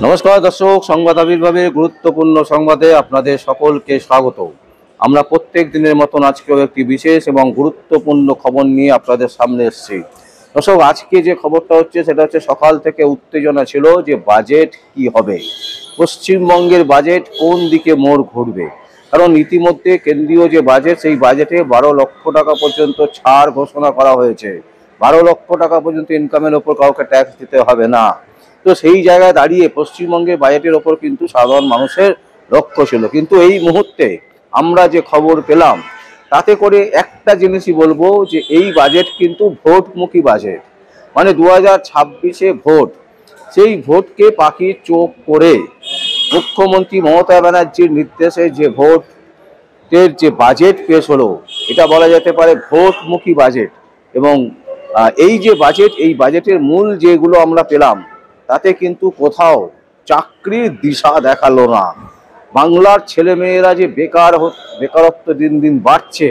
নমস্কার দর্শক, সংবাদ আবির্ভাবের গুরুত্বপূর্ণ সংবাদে আপনাদের সকলকে স্বাগত। আমরা প্রত্যেক দিনের মতন আজকেও একটি বিশেষ এবং গুরুত্বপূর্ণ খবর নিয়ে আপনাদের সামনে এসেছি। দর্শক, আজকে যে খবরটা হচ্ছে সেটা হচ্ছে সকাল থেকে উত্তেজনা ছিল যে বাজেট কি হবে, পশ্চিমবঙ্গের বাজেট কোন দিকে মোড় ঘুরবে। কারণ ইতিমধ্যে কেন্দ্রীয় যে বাজেট, সেই বাজেটে 12 লক্ষ টাকা পর্যন্ত ছাড় ঘোষণা করা হয়েছে। 12 লক্ষ টাকা পর্যন্ত ইনকামের ওপর কাউকে ট্যাক্স দিতে হবে না। তো সেই জায়গায় দাঁড়িয়ে পশ্চিমবঙ্গের বাজেটের ওপর কিন্তু সাধারণ মানুষের লক্ষ্য ছিল। কিন্তু এই মুহূর্তে আমরা যে খবর পেলাম তাতে করে একটা জিনিসই বলবো যে এই বাজেট কিন্তু ভোটমুখী বাজেট। মানে 2026-এ ভোট, সেই ভোটকে পাখির চোখ করে মুখ্যমন্ত্রী মমতা ব্যানার্জির নির্দেশে যে ভোটের যে বাজেট পেশ হলো, এটা বলা যেতে পারে ভোটমুখী বাজেট। এবং এই যে বাজেট, এই বাজেটের মূল যেগুলো আমরা পেলাম তাতে কিন্তু কোথাও চাকরির দিশা দেখালো না। বাংলার ছেলেমেয়েরা যে বেকারত্ব দিন দিন বাড়ছে,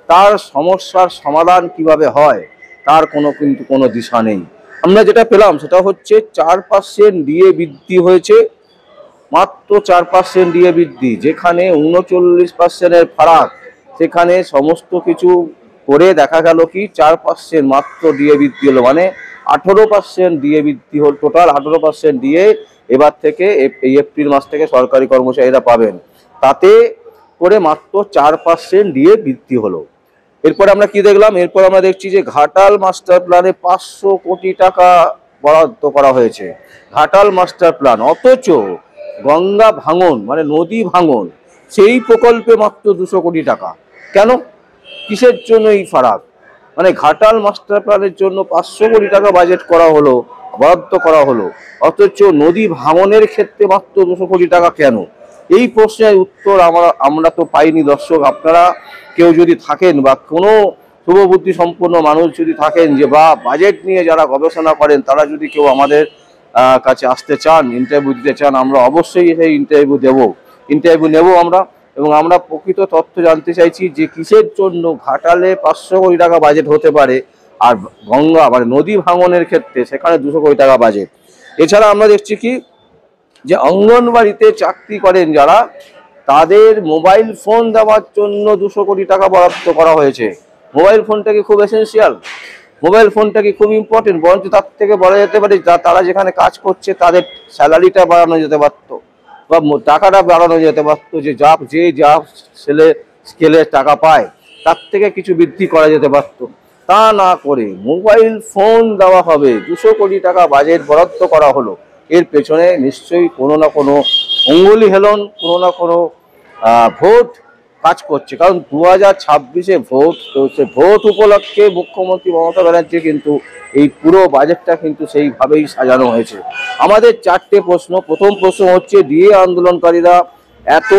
তার সমস্যার সমাধান কিভাবে হয় তার কিন্তু কোনো দিশা নেই। আমরা যেটা পেলাম সেটা হচ্ছে 4% ডিএ বৃদ্ধি হয়েছে, মাত্র 4% ডিএ বৃদ্ধি। যেখানে 39%-এর ফারাক, সেখানে সমস্ত কিছু করে দেখা গেল কি 4% মাত্র ডিএ বৃদ্ধি হলো। মানে 18% ডিএ বৃদ্ধি হল। টোটাল 18% ডিএ এবার থেকে এই এপ্রিল মাস থেকে সরকারি কর্মচারীরা পাবেন। তাতে করে মাত্র 4% ডিএ বৃদ্ধি হলো। এরপর আমরা কি দেখলাম? এরপর আমরা দেখছি যে ঘাটাল মাস্টার প্ল্যানে 500 কোটি টাকা বরাদ্দ করা হয়েছে। ঘাটাল মাস্টার প্ল্যান, অথচ গঙ্গা ভাঙন মানে নদী ভাঙন, সেই প্রকল্পে মাত্র 200 কোটি টাকা। কেন? কিসের জন্য এই ফারাক? মানে ঘাটাল মাস্টার প্ল্যানের জন্য 500 কোটি টাকা বাজেট করা হলো, বরাদ্দ করা হলো, অথচ নদী ভাঙনের ক্ষেত্রে মাত্র 200 কোটি টাকা কেন? এই প্রশ্নের উত্তর আমরা তো পাইনি। দর্শক, আপনারা কেউ যদি থাকেন বা কোনো শুভবুদ্ধি সম্পন্ন মানুষ যদি থাকেন যে বা বাজেট নিয়ে যারা গবেষণা করেন, তারা যদি কেউ আমাদের কাছে আসতে চান, ইন্টারভিউ দিতে চান, আমরা অবশ্যই সেই ইন্টারভিউ নেব আমরা। এবং আমরা প্রকৃত তথ্য জানতে চাইছি যে কিসের জন্য ঘাটালে 500 কোটি টাকা বাজেট হতে পারে, আর গঙ্গা মানে নদী ভাঙনের ক্ষেত্রে সেখানে 200 কোটি টাকা বাজেট। এছাড়া আমরা দেখছি কি যে অঙ্গনবাড়িতে চাকরি করেন যারা, তাদের মোবাইল ফোন দেওয়ার জন্য 200 কোটি টাকা বরাদ্দ করা হয়েছে। মোবাইল ফোনটা কি খুব এসেন্সিয়াল? মোবাইল ফোনটা কি খুব ইম্পর্টেন্ট? বরঞ্চ তার থেকে বলা যেতে পারে তারা যেখানে কাজ করছে তাদের স্যালারিটা বাড়ানো যেতে পারতো বা টাকাটা বাড়ানো যেতে পারতো। যে যা স্কেলের টাকা পায় তার থেকে কিছু বৃদ্ধি করা যেতে পারতো। তা না করে মোবাইল ফোন দেওয়া হবে, 200 কোটি টাকা বাজেট বরাদ্দ করা হলো। এর পেছনে নিশ্চয়ই কোনো না কোনো অঙ্গুলি হেলন, কোনো না কোনো ভোট কাজ করছে। কারণ 2026-এ ভোট, তো সে ভোট উপলক্ষে মুখ্যমন্ত্রী মমতা ব্যানার্জি কিন্তু এই পুরো বাজেটটা কিন্তু সেইভাবেই সাজানো হয়েছে। আমাদের 4টে প্রশ্ন। প্রথম প্রশ্ন হচ্ছে, ডিএ আন্দোলনকারীরা এত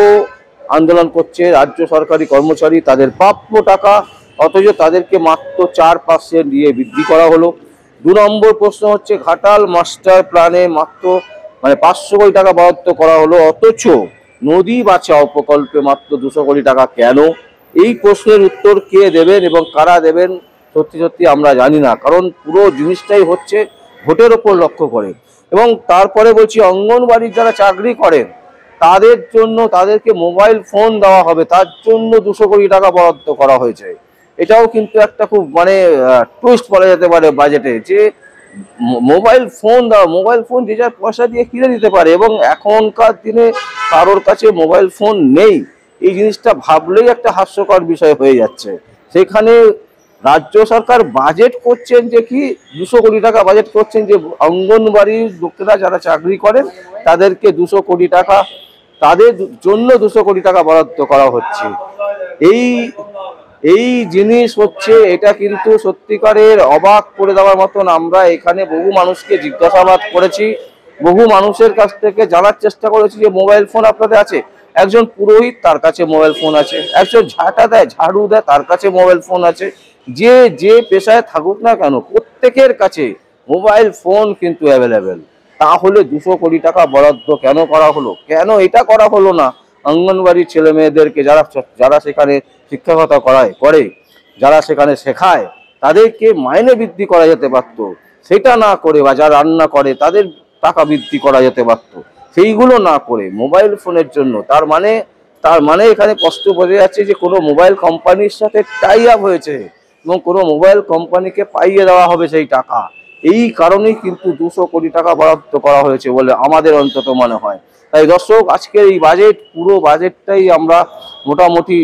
আন্দোলন করছে, রাজ্য সরকারি কর্মচারী, তাদের প্রাপ্য টাকা, অথচ তাদেরকে মাত্র 4% ডিএ বৃদ্ধি করা হলো। 2 নম্বর প্রশ্ন হচ্ছে, ঘাটাল মাস্টার প্ল্যানে মাত্র 500 কোটি টাকা বরাদ্দ করা হলো, অথচ নদী বাঁচাও প্রকল্পে মাত্র 200 কোটি টাকা কেন? এই প্রশ্নের উত্তর কে দেবেন এবং কারা দেবেন সত্যি আমরা জানি না। কারণ পুরো জিনিসটাই হচ্ছে ভোটের ওপর লক্ষ্য করে। এবং তারপরে বলছি, অঙ্গনবাড়ির যারা চাকরি করেন তাদের জন্য, তাদেরকে মোবাইল ফোন দেওয়া হবে, তার জন্য 200 কোটি টাকা বরাদ্দ করা হয়েছে। এটাও কিন্তু একটা খুব টুইস্ট বলা যেতে পারে বাজেটে, যে মোবাইল ফোন যে যার পয়সা দিয়ে কিনে দিতে পারে, এবং এখনকার দিনে কারোর কাছে মোবাইল ফোন নেই। এই জিনিসটা ভাবলেই একটা হাস্যকর বিষয় হয়ে যাচ্ছে। সেখানে রাজ্য সরকার বাজেট করছেন যে কি 200 কোটি টাকা বাজেট করছেন যে অঙ্গনবাড়ির লোকেরা যারা চাকরি করেন তাদেরকে 200 কোটি টাকা, তাদের জন্য 200 কোটি টাকা বরাদ্দ করা হচ্ছে। এই জিনিস হচ্ছে, এটা কিন্তু সত্যিকারের অবাক করে দেওয়ার মতন। আমরা এখানে বহু মানুষকে জিজ্ঞাসাবাদ করেছি, বহু মানুষের কাছ থেকে জানার চেষ্টা করেছি যে মোবাইল ফোন আপনাদের আছে। একজন পুরোহিত, তার কাছে মোবাইল ফোন আছে। একজন ঝাড়ু দেয়, তার কাছে মোবাইল ফোন আছে। যে পেশায় থাকুক না কেন, প্রত্যেকের কাছে মোবাইল ফোন কিন্তু অ্যাভেলেবেল। তাহলে 200 কোটি টাকা বরাদ্দ কেন করা হলো? কেন এটা করা হলো না অঙ্গনবাড়ির ছেলে মেয়েদেরকে যারা সেখানে শিক্ষকতা করে, যারা সেখানে শেখায়, তাদেরকে মাইনে বৃদ্ধি করা যেতে পারত। সেটা না করে, বা যারা রান্না করে তাদের টাকা বৃদ্ধি করা যেতে পারতো, সেইগুলো না করে মোবাইল ফোনের জন্য তার মানে এখানে স্পষ্ট বোঝা যাচ্ছে যে কোনো মোবাইল কোম্পানির সাথে টাই আপ হয়েছে এবং কোনো মোবাইল কোম্পানিকে পাইয়ে দেওয়া হবে সেই টাকা। এই কারণেই কিন্তু 200 কোটি টাকা বরাদ্দ করা হয়েছে বলে আমাদের অন্তত মনে হয়। তাই দর্শক, আজকের এই পুরো বাজেটটাই আমরা মোটামুটি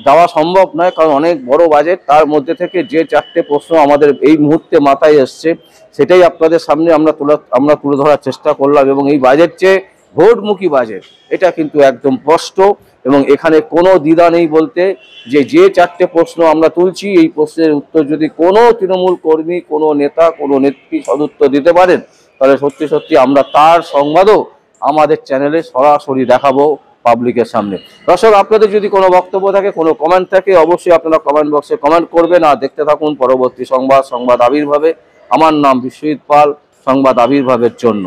দেওয়া সম্ভব নয়, কারণ অনেক বড় বাজেট। তার মধ্যে থেকে যে 4টে প্রশ্ন আমাদের এই মুহূর্তে মাথায় এসছে সেটাই আপনাদের সামনে আমরা তুলে ধরার চেষ্টা করলাম। এবং এই বাজেট যে ভোটমুখী বাজেট এটা কিন্তু একদম স্পষ্ট, এবং এখানে কোনো দ্বিধা নেই বলতে যে 4টে প্রশ্ন আমরা তুলছি, এই প্রশ্নের উত্তর যদি কোনো তৃণমূল কর্মী, কোনো নেতা, কোনো নেত্রী সদুত্তর দিতে পারেন, তাহলে সত্যি সত্যি আমরা তার সংবাদও আমাদের চ্যানেলে সরাসরি দেখাবো পাবলিকের সামনে। দর্শক, আপনাদের যদি কোনো বক্তব্য থাকে, কোনো কমেন্ট থাকে, অবশ্যই আপনারা কমেন্ট বক্সে কমেন্ট করবেন। আর দেখতে থাকুন পরবর্তী সংবাদ আবির্ভাবে। আমার নাম বিশ্বজিৎ পাল, সংবাদ আবির্ভাবের জন্য।